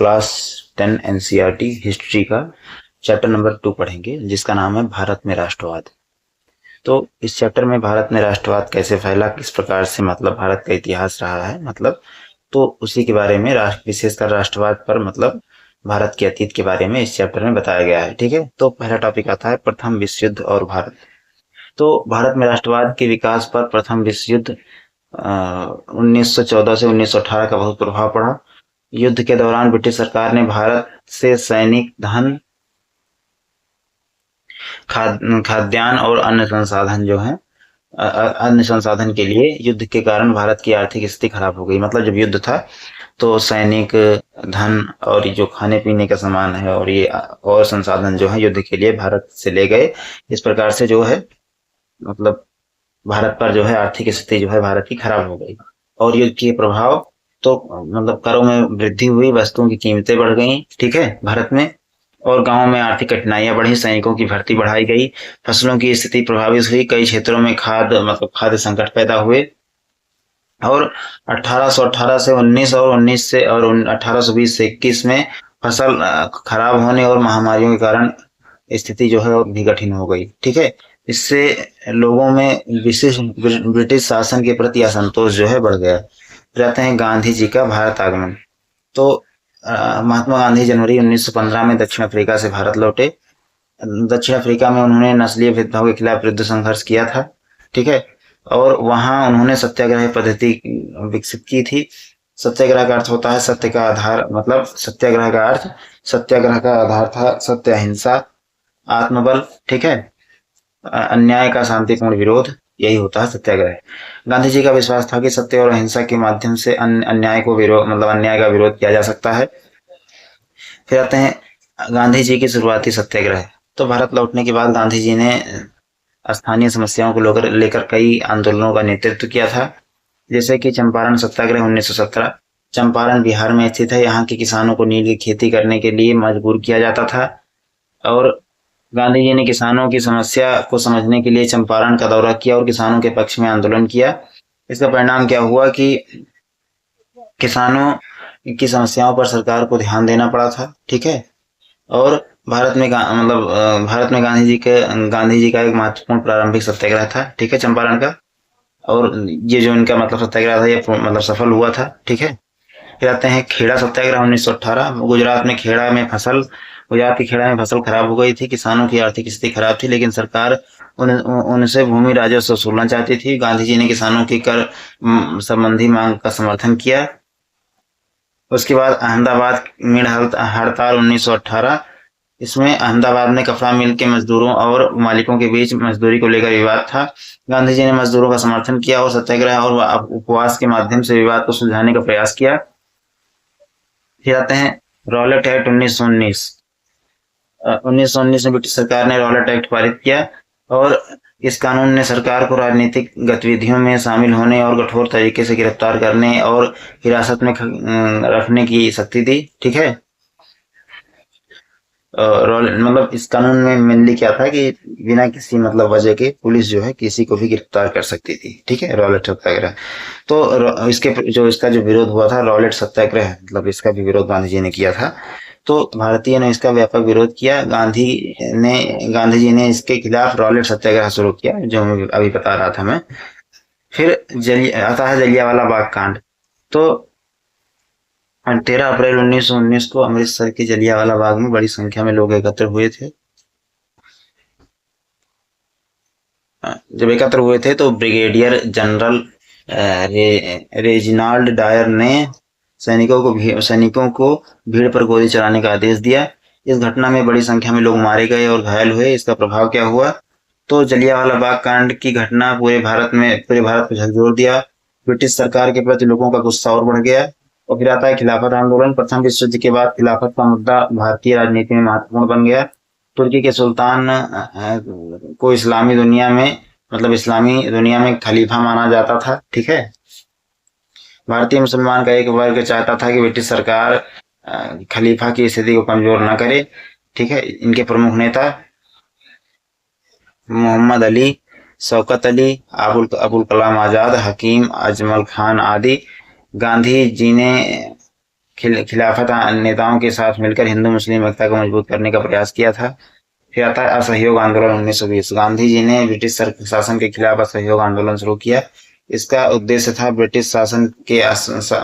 Class 10 NCERT history का chapter number 2 पढ़ेंगे, जिसका नाम है भारत में राष्ट्रवाद। तो इस चैप्टर में भारत में राष्ट्रवाद कैसे फैला, किस प्रकार से मतलब भारत का इतिहास रहा है, मतलब तो उसी के बारे में विशेषकर राष्ट्रवाद पर मतलब भारत के अतीत के बारे में इस चैप्टर में बताया गया है। ठीक है, तो पहला टॉपिक आता है प्रथम विश्व युद्ध और भारत। तो भारत में राष्ट्रवाद के विकास पर प्रथम विश्व युद्ध 1914 से 1918 का बहुत प्रभाव पड़ा। युद्ध के दौरान ब्रिटिश सरकार ने भारत से सैनिक धन, खाद्यान्न और अन्य संसाधन जो है अन्य संसाधन के लिए युद्ध के कारण भारत की आर्थिक स्थिति खराब हो गई। मतलब जब युद्ध था तो सैनिक धन और जो खाने पीने का सामान है और ये और संसाधन जो है युद्ध के लिए भारत से ले गए। इस प्रकार से जो है मतलब भारत पर जो है आर्थिक स्थिति जो है भारत की खराब हो गई और युद्ध के प्रभाव तो मतलब करों में वृद्धि हुई, वस्तुओं की कीमतें बढ़ गई। ठीक है, भारत में और गांवों में आर्थिक कठिनाइयां बढ़ी, सैनिकों की भर्ती बढ़ाई गई, फसलों की स्थिति प्रभावित हुई, कई क्षेत्रों में खाद्य संकट पैदा हुए और 1818 से 19 और 19 से और 1820 से 21 में फसल खराब होने और महामारियों के कारण स्थिति जो है और भी कठिन हो गई। ठीक है, इससे लोगों में विशेष ब्रिटिश शासन के प्रति असंतोष जो है बढ़ गया। फिर आते हैं गांधी जी का भारत आगमन। तो महात्मा गांधी जनवरी 1915 में दक्षिण अफ्रीका से भारत लौटे। दक्षिण अफ्रीका में उन्होंने नस्लीय भेदभाव के खिलाफ विरुद्ध संघर्ष किया था। ठीक है, और वहां उन्होंने सत्याग्रह पद्धति विकसित की थी। सत्याग्रह का अर्थ होता है सत्य का आधार, मतलब सत्याग्रह का अर्थ सत्याग्रह का आधार था सत्य, अहिंसा, आत्मबल। ठीक है, अन्याय का शांतिपूर्ण विरोध, यही होता है सत्याग्रह। गांधी जी का विश्वास था कि सत्य और अहिंसा के माध्यम से अन्याय का विरोध किया जा सकता है। फिर आते हैं गांधी जी की शुरुआती सत्याग्रह। तो भारत लौटने के बाद गांधी जी ने स्थानीय समस्याओं को लेकर कई आंदोलनों का नेतृत्व किया था, जैसे कि चंपारण सत्याग्रह 1917। चंपारण बिहार में स्थित है। यहाँ के किसानों को नील की खेती करने के लिए मजबूर किया जाता था और गांधी जी ने किसानों की समस्या को समझने के लिए चंपारण का दौरा किया और किसानों के पक्ष में आंदोलन किया। इसका परिणाम क्या हुआ कि किसानों की समस्याओं पर सरकार को ध्यान देना पड़ा था। ठीक है, और भारत में गांधी जी का एक महत्वपूर्ण प्रारंभिक सत्याग्रह था। ठीक है, चंपारण का, और ये जो इनका मतलब सत्याग्रह था ये मतलब सफल हुआ था। ठीक है, फिर आते हैं खेड़ा सत्याग्रह 1918। गुजरात की खेड़ा में फसल खराब हो गई थी, किसानों की आर्थिक स्थिति खराब थी, लेकिन सरकार उनसे भूमि राजस्व वसूलना चाहती थी। गांधी जी ने किसानों की कर संबंधी मांग का समर्थन किया। उसके बाद अहमदाबाद मिल हड़ताल 1918। इसमें अहमदाबाद में कपड़ा मिल के मजदूरों और मालिकों के बीच मजदूरी को लेकर विवाद था। गांधी जी ने मजदूरों का समर्थन किया और सत्याग्रह और उपवास के माध्यम से विवाद को सुलझाने का प्रयास किया। फिर आते हैं रॉलेट एक्ट 1919। 1919 में ब्रिटिश सरकार ने रॉलेट एक्ट पारित किया और इस कानून ने सरकार को राजनीतिक गतिविधियों में शामिल होने और कठोर तरीके से गिरफ्तार करने और हिरासत में रखने की शक्ति दी। ठीक है, मतलब इस कानून में मेनली क्या था कि बिना किसी मतलब वजह के पुलिस जो है किसी को भी गिरफ्तार कर सकती थी। ठीक है, रॉलेट सत्याग्रह। तो इसका जो विरोध हुआ था रॉलेट सत्याग्रह, मतलब इसका भी विरोध गांधी जी ने किया था। तो भारतीय ने इसका व्यापक विरोध किया। गांधी जी ने इसके खिलाफ रॉलेट सत्याग्रह शुरू किया, जो अभी बता रहा था मैं। फिर आता है जलियांवाला बाग कांड। तो 13 अप्रैल 1919 को अमृतसर के जलियांवाला बाग में बड़ी संख्या में लोग एकत्र हुए थे। जब एकत्र हुए थे तो ब्रिगेडियर जनरल रेजिनाल्ड डायर ने सैनिकों को भीड़ पर गोली चलाने का आदेश दिया। इस घटना में बड़ी संख्या में लोग मारे गए और घायल हुए। इसका प्रभाव क्या हुआ? तो जलियांवाला बाग कांड की घटना पूरे भारत को झकझोर दिया। ब्रिटिश सरकार के प्रति लोगों का गुस्सा और बढ़ गया। और फिर आता है खिलाफत आंदोलन। प्रथम विश्व युद्ध के बाद खिलाफत का मुद्दा भारतीय राजनीति में महत्वपूर्ण बन गया। तुर्की के सुल्तान को इस्लामी दुनिया में खलीफा माना जाता था। ठीक है, भारतीय मुसलमान का एक वर्ग चाहता था कि ब्रिटिश सरकार खलीफा की स्थिति को कमजोर न करे। ठीक है, इनके प्रमुख नेता मोहम्मद अली, शौकत अली, अबुल कलाम आजाद, हकीम अजमल खान आदि। गांधी जी ने खिलाफत नेताओं के साथ मिलकर हिंदू मुस्लिम एकता को मजबूत करने का प्रयास किया था। फिर आता है असहयोग आंदोलन 1920। गांधी जी ने ब्रिटिश शासन के खिलाफ असहयोग आंदोलन शुरू किया। इसका उद्देश्य था ब्रिटिश शासन के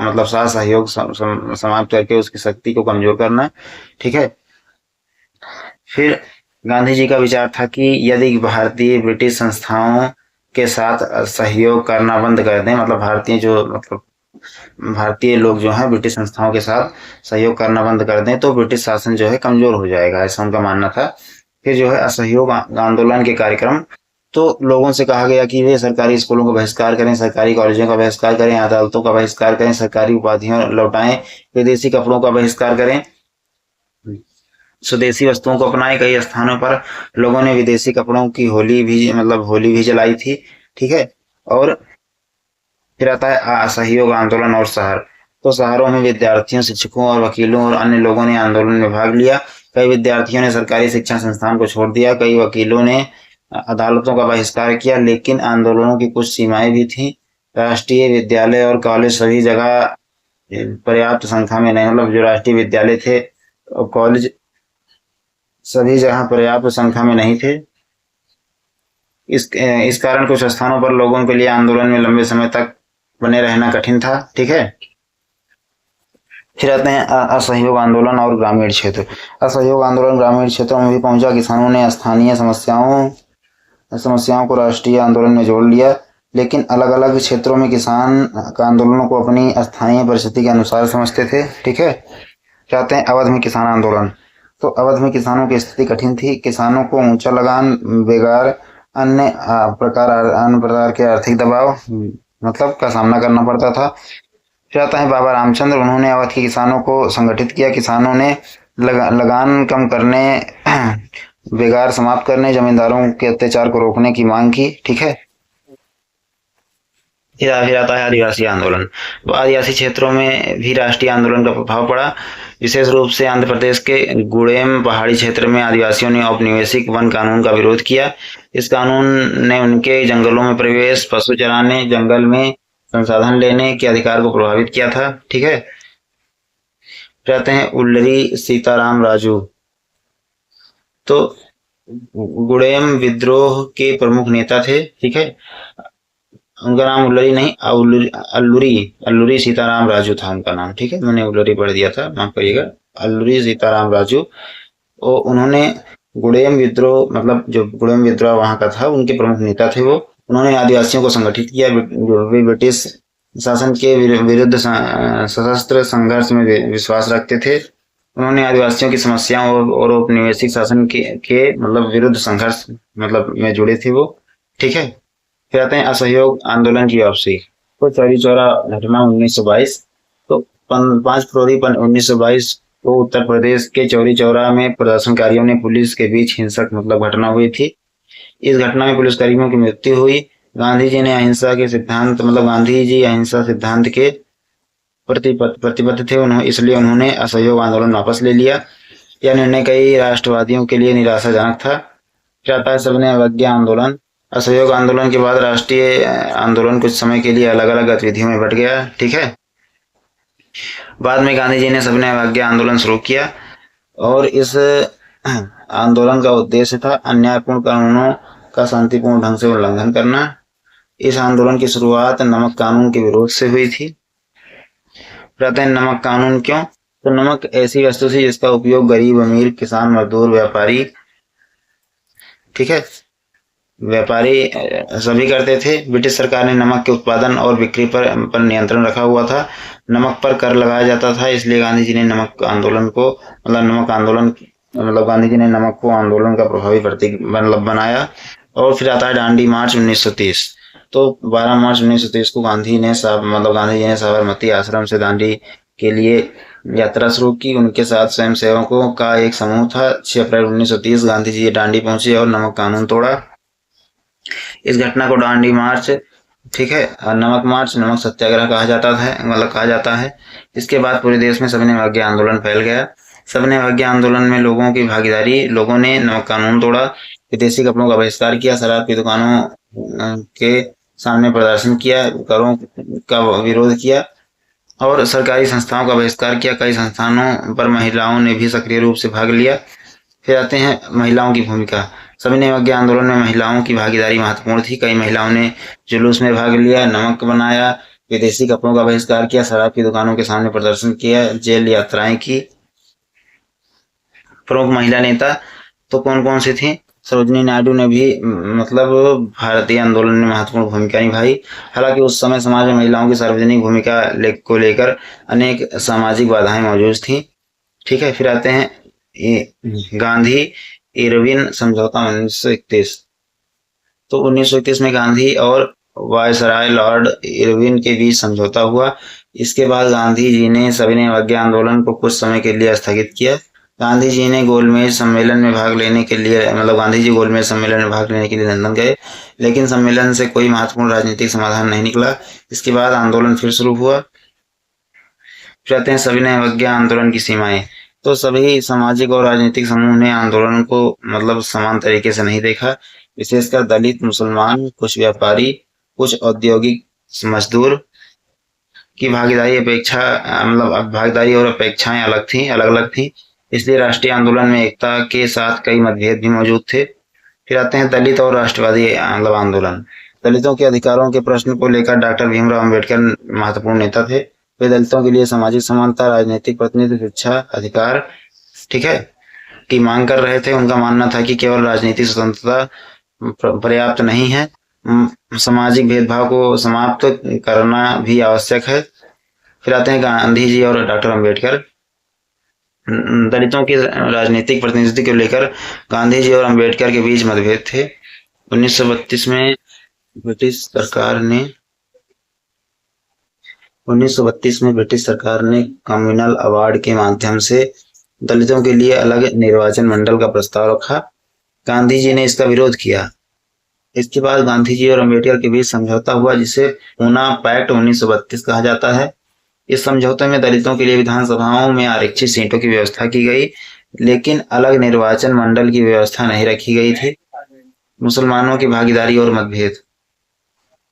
मतलब साथ सहयोग समाप्त करके उसकी शक्ति को कमजोर करना। ठीक है। फिर गांधी जी का विचार था कि यदि भारतीय ब्रिटिश संस्थाओं के साथ सहयोग करना बंद कर दें, मतलब भारतीय लोग जो है ब्रिटिश संस्थाओं के साथ सहयोग करना बंद कर दें, तो ब्रिटिश शासन जो है कमजोर हो जाएगा, ऐसा उनका मानना था। फिर जो है असहयोग आंदोलन के कार्यक्रम, तो लोगों से कहा गया कि वे सरकारी स्कूलों का बहिष्कार करें, सरकारी कॉलेजों का बहिष्कार करें, अदालतों का बहिष्कार करें, सरकारी उपाधियां लौटाएं, विदेशी कपड़ों का बहिष्कार करें, स्वदेशी वस्तुओं को अपनाएं। कई स्थानों पर लोगों ने विदेशी कपड़ों की होली भी जलाई थी। ठीक है। और फिर आता है असहयोग आंदोलन और शहर। तो शहरों में विद्यार्थियों, शिक्षकों और वकीलों और अन्य लोगों ने आंदोलन में भाग लिया। कई विद्यार्थियों ने सरकारी शिक्षा संस्थान को छोड़ दिया, कई वकीलों ने अदालतों का बहिष्कार किया। लेकिन आंदोलनों की कुछ सीमाएं भी थी। राष्ट्रीय विद्यालय और कॉलेज सभी जगह पर्याप्त संख्या में नहीं, मतलब जो राष्ट्रीय विद्यालय थे और कॉलेज सभी जगह पर्याप्त संख्या में नहीं थे। इस कारण कुछ स्थानों पर लोगों के लिए आंदोलन में लंबे समय तक बने रहना कठिन था। ठीक है। फिर आते हैं असहयोग आंदोलन और ग्रामीण क्षेत्र। असहयोग आंदोलन ग्रामीण क्षेत्रों में भी पहुंचा। किसानों ने स्थानीय समस्याओं को राष्ट्रीय आंदोलन में जोड़ लिया, लेकिन अलग अलग क्षेत्रों में किसान आंदोलनों को अपनी स्थानीय परिस्थिति के अनुसार समझते थे। ठीक है। चाहते हैं अवध में किसान आंदोलन। तो अवध में किसानों की स्थिति कठिन थी। किसानों को ऊंचा लगान, बेगार, अन्य प्रकार के आर्थिक दबाव का सामना करना पड़ता था। फिर आता है बाबा रामचंद्र। उन्होंने अवध के किसानों को संगठित किया। किसानों ने लगान कम करने, बेगार समाप्त करने, जमींदारों के अत्याचार को रोकने की मांग की। ठीक है। फिर आता है आदिवासी आंदोलन। तो आदिवासी क्षेत्रों में भी राष्ट्रीय आंदोलन का प्रभाव पड़ा। विशेष रूप से आंध्र प्रदेश के गुड़ेम पहाड़ी क्षेत्र में आदिवासियों ने औपनिवेशिक वन कानून का विरोध किया। इस कानून ने उनके जंगलों में प्रवेश, पशु चराने, जंगल में संसाधन लेने के अधिकार को प्रभावित किया था। ठीक है। फिर आते हैं उल्लरी सीताराम राजू। तो गुड़ेम विद्रोह के प्रमुख नेता थे। ठीक है। उनका नाम उल्लरी नहीं, अल्लूरी सीताराम राजू था उनका नाम। ठीक है। मैंने उल्लरी पढ़ दिया था, माफ करिएगा। अल्लूरी सीताराम राजू। और उन्होंने गुड़ेम विद्रोह, जो गुड़ेम विद्रोह वहां का था, उनके प्रमुख नेता थे वो। उन्होंने आदिवासियों को संगठित किया। वे ब्रिटिश शासन के विरुद्ध सशस्त्र संघर्ष में विश्वास रखते थे। उन्होंने आदिवासियों की समस्याओं और औपनिवेशिक शासन के विरुद्ध संघर्ष में जुड़े थे वो। ठीक है। फिर आते हैं असहयोग आंदोलन की वापसी। तो चौरी चौरा घटना 1922। तो 5 फरवरी 1922 को उत्तर प्रदेश के चौरी चौरा में प्रदर्शनकारियों ने पुलिस के बीच हिंसक घटना हुई थी। इस घटना में पुलिसकर्मियों की मृत्यु हुई। गांधी जी अहिंसा सिद्धांत के प्रतिबद्ध थे, इसलिए उन्होंने असहयोग आंदोलन वापस ले लिया। यह निर्णय कई राष्ट्रवादियों के लिए निराशाजनक था। फिर आता है सबने अवज्ञा आंदोलन। असहयोग आंदोलन के बाद राष्ट्रीय आंदोलन कुछ समय के लिए अलग अलग गतिविधियों में बट गया। ठीक है। बाद में गांधी जी ने सबने अवज्ञा आंदोलन शुरू किया और इस आंदोलन का उद्देश्य था अन्यायपूर्ण कानूनों का शांतिपूर्ण ढंग से उल्लंघन करना। इस आंदोलन की शुरुआत नमक कानून के विरोध से हुई थी। कहते हैं नमक कानून क्यों? तो नमक ऐसी वस्तु थी जिसका उपयोग गरीब, अमीर, किसान, मजदूर, व्यापारी, ठीक है, व्यापारी सभी करते थे। ब्रिटिश सरकार ने नमक के उत्पादन और बिक्री पर नियंत्रण रखा हुआ था। नमक पर कर लगाया जाता था, इसलिए गांधी जी ने नमक आंदोलन को गांधी जी ने नमक को आंदोलन का प्रभावी प्रतीक बनाया। और फिर आता है दांडी मार्च 1930। तो 12 मार्च 1930 को गांधी जी ने साबरमती आश्रम से दांडी के लिए यात्रा शुरू की। उनके साथ स्वयंसेवकों का एक समूह था। 6 अप्रैल 1930 गांधी जी दांडी पहुंचे और नमक कानून तोड़ा। इस घटना को दांडी मार्च, ठीक है, नमक मार्च, नमक सत्याग्रह कहा जाता है। इसके बाद पूरे देश में सबने अवज्ञा आंदोलन फैल गया। सबने अवज्ञा आंदोलन में लोगों की भागीदारी, लोगों ने नमक कानून तोड़ा, विदेशी कपड़ों का बहिष्कार किया, शराब की दुकानों के सामने प्रदर्शन किया, करों का विरोध किया। और सरकारी संस्थाओं का बहिष्कार किया। कई संस्थानों पर महिलाओं ने भी सक्रिय रूप से भाग लिया। फिर आते हैं महिलाओं की भूमिका। सविनय अवज्ञा आंदोलन में महिलाओं की भागीदारी महत्वपूर्ण थी। कई महिलाओं ने जुलूस में भाग लिया, नमक बनाया, विदेशी कपड़ों का बहिष्कार किया, शराब की दुकानों के सामने प्रदर्शन किया, जेल यात्राएं की। प्रमुख महिला नेता तो कौन कौन सी थी? सरोजिनी नायडू ने भी मतलब भारतीय आंदोलन में महत्वपूर्ण भूमिका निभाई। हालांकि उस समय समाज में महिलाओं की सार्वजनिक भूमिका को लेकर अनेक सामाजिक बाधाएं मौजूद थी। ठीक है, फिर आते हैं गांधी इरविन समझौता 1931। तो 1931 में गांधी और वायसराय लॉर्ड इरविन के बीच समझौता हुआ। इसके बाद गांधी जी ने सविनय अवज्ञा आंदोलन को कुछ समय के लिए स्थगित किया। गांधी जी ने गोलमेज सम्मेलन में भाग लेने के लिए मतलब गांधी जी गोलमेज सम्मेलन में भाग लेने के लिए लंदन गए, लेकिन सम्मेलन से कोई महत्वपूर्ण राजनीतिक समाधान नहीं निकला। इसके बाद आंदोलन फिर शुरू हुआ। फिर आते हैं सविनय अवज्ञा आंदोलन की सीमाएं। तो सभी सामाजिक और राजनीतिक समूह ने आंदोलन को मतलब समान तरीके से नहीं देखा। विशेषकर दलित, मुसलमान, कुछ व्यापारी, कुछ औद्योगिक मजदूर की भागीदारी और अपेक्षाएं अलग अलग थी। इसलिए राष्ट्रीय आंदोलन में एकता के साथ कई मतभेद भी मौजूद थे। फिर आते हैं दलित और राष्ट्रवादी आंदोलन। दलितों के अधिकारों के प्रश्न को लेकर डॉक्टर भीमराव अंबेडकर महत्वपूर्ण नेता थे। वे दलितों के लिए सामाजिक समानता, राजनीतिक प्रतिनिधित्व, शिक्षा अधिकार, ठीक है, की मांग कर रहे थे। उनका मानना था कि केवल राजनीतिक स्वतंत्रता पर्याप्त नहीं है, सामाजिक भेदभाव को समाप्त करना भी आवश्यक है। फिर आते हैं गांधी जी और डॉक्टर अंबेडकर। दलितों की राजनीतिक प्रतिनिधित्व को लेकर गांधी जी और अंबेडकर के बीच मतभेद थे। 1932 में ब्रिटिश सरकार ने कम्युनल अवार्ड के माध्यम से दलितों के लिए अलग निर्वाचन मंडल का प्रस्ताव रखा। गांधी जी ने इसका विरोध किया। इसके बाद गांधी जी और अंबेडकर के बीच समझौता हुआ, जिसे पूना पैक्ट 1932 कहा जाता है। इस समझौते में दलितों के लिए विधानसभाओं में आरक्षित सीटों की व्यवस्था की गई, लेकिन अलग निर्वाचन मंडल की व्यवस्था नहीं रखी गई थी। मुसलमानों की भागीदारी और मतभेद।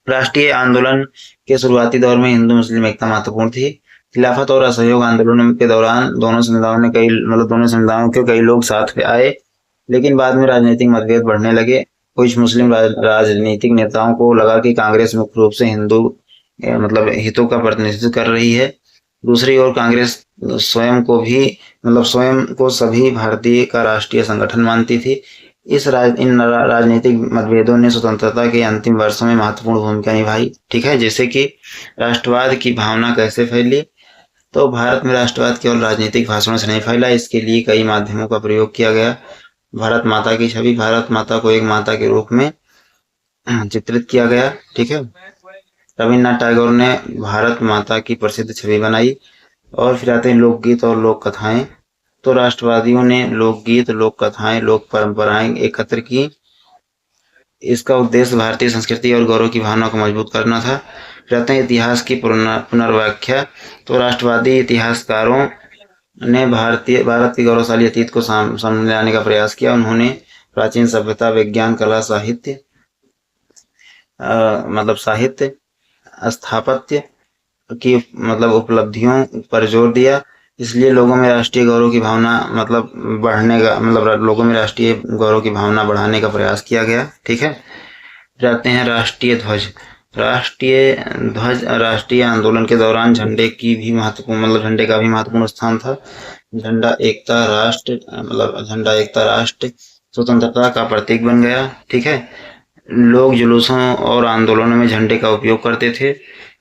राष्ट्रीय आंदोलन के शुरुआती दौर में हिंदू मुस्लिम एकता महत्वपूर्ण थी। खिलाफत और असहयोग आंदोलन के दौरान दोनों समुदायों के कई लोग साथ आए, लेकिन बाद में राजनीतिक मतभेद बढ़ने लगे। कुछ मुस्लिम राजनीतिक नेताओं को लगा कि कांग्रेस मुख्य रूप से हिंदू हितों का प्रतिनिधित्व कर रही है। दूसरी ओर कांग्रेस स्वयं को सभी भारतीय का राष्ट्रीय संगठन मानती थी। इन राजनीतिक मतभेदों ने स्वतंत्रता के अंतिम वर्षों में महत्वपूर्ण भूमिका निभाई। ठीक है, जैसे कि राष्ट्रवाद की भावना कैसे फैली। तो भारत में राष्ट्रवाद केवल राजनीतिक भाषणों से नहीं फैला, इसके लिए कई माध्यमों का प्रयोग किया गया। भारत माता की छवि, भारत माता को एक माता के रूप में चित्रित किया गया। ठीक है, रविन्द्रनाथ टैगोर ने भारत माता की प्रसिद्ध छवि बनाई। और फिर आते हैं लोकगीत और लोक कथाएं। तो राष्ट्रवादियों ने लोकगीत, लोक कथाएं, लोक परंपराएं एकत्र की। इसका उद्देश्य भारतीय संस्कृति और गौरव की भावना को मजबूत करना था। फिर आते हैं इतिहास की पुनर्व्याख्या। तो राष्ट्रवादी इतिहासकारों ने भारत के गौरवशाली अतीत को सामने लाने का प्रयास किया। उन्होंने प्राचीन सभ्यता, विज्ञान, कला, साहित्य स्थापत्य की उपलब्धियों पर जोर दिया। इसलिए लोगों में राष्ट्रीय गौरव की भावना बढ़ाने का प्रयास किया गया। ठीक है, जाते हैं राष्ट्रीय ध्वज। राष्ट्रीय आंदोलन के दौरान झंडे का भी महत्वपूर्ण स्थान था। झंडा एकता राष्ट्र स्वतंत्रता का प्रतीक बन गया। ठीक है, लोग जुलूसों और आंदोलनों में झंडे का उपयोग करते थे।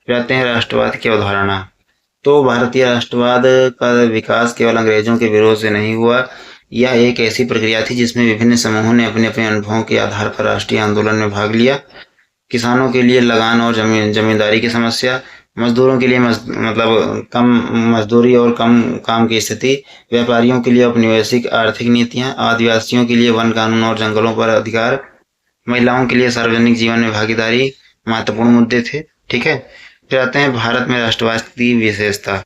जाते हैं राष्ट्रवाद की अवधारणा। तो भारतीय राष्ट्रवाद का विकास केवल अंग्रेजों के विरोध से नहीं हुआ। यह एक ऐसी प्रक्रिया थी जिसमें विभिन्न समूहों ने अपने अपने अनुभवों के आधार पर राष्ट्रीय आंदोलन में भाग लिया। किसानों के लिए लगान और जमींदारी की समस्या, मजदूरों के लिए कम मजदूरी और कम काम की स्थिति, व्यापारियों के लिए औपनिवेशिक आर्थिक नीतियां, आदिवासियों के लिए वन कानून और जंगलों पर अधिकार, महिलाओं के लिए सार्वजनिक जीवन में भागीदारी महत्वपूर्ण मुद्दे थे। ठीक है, फिर आते हैं भारत में राष्ट्रवाद की विशेषता।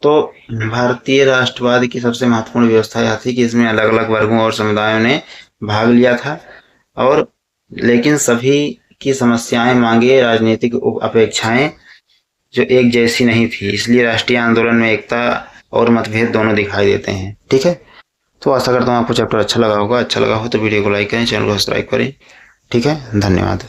तो भारतीय राष्ट्रवाद की सबसे महत्वपूर्ण व्यवस्था यह थी कि इसमें अलग अलग वर्गों और समुदायों ने भाग लिया था, और लेकिन सभी की समस्याएं, मांगे, राजनीतिक अपेक्षाएं जो एक जैसी नहीं थी, इसलिए राष्ट्रीय आंदोलन में एकता और मतभेद दोनों दिखाई देते हैं। ठीक है, तो आशा करता हूँ आपको चैप्टर अच्छा लगा होगा। अच्छा लगा हो तो वीडियो को लाइक करें, चैनल को सब्सक्राइब करें। ठीक है, धन्यवाद।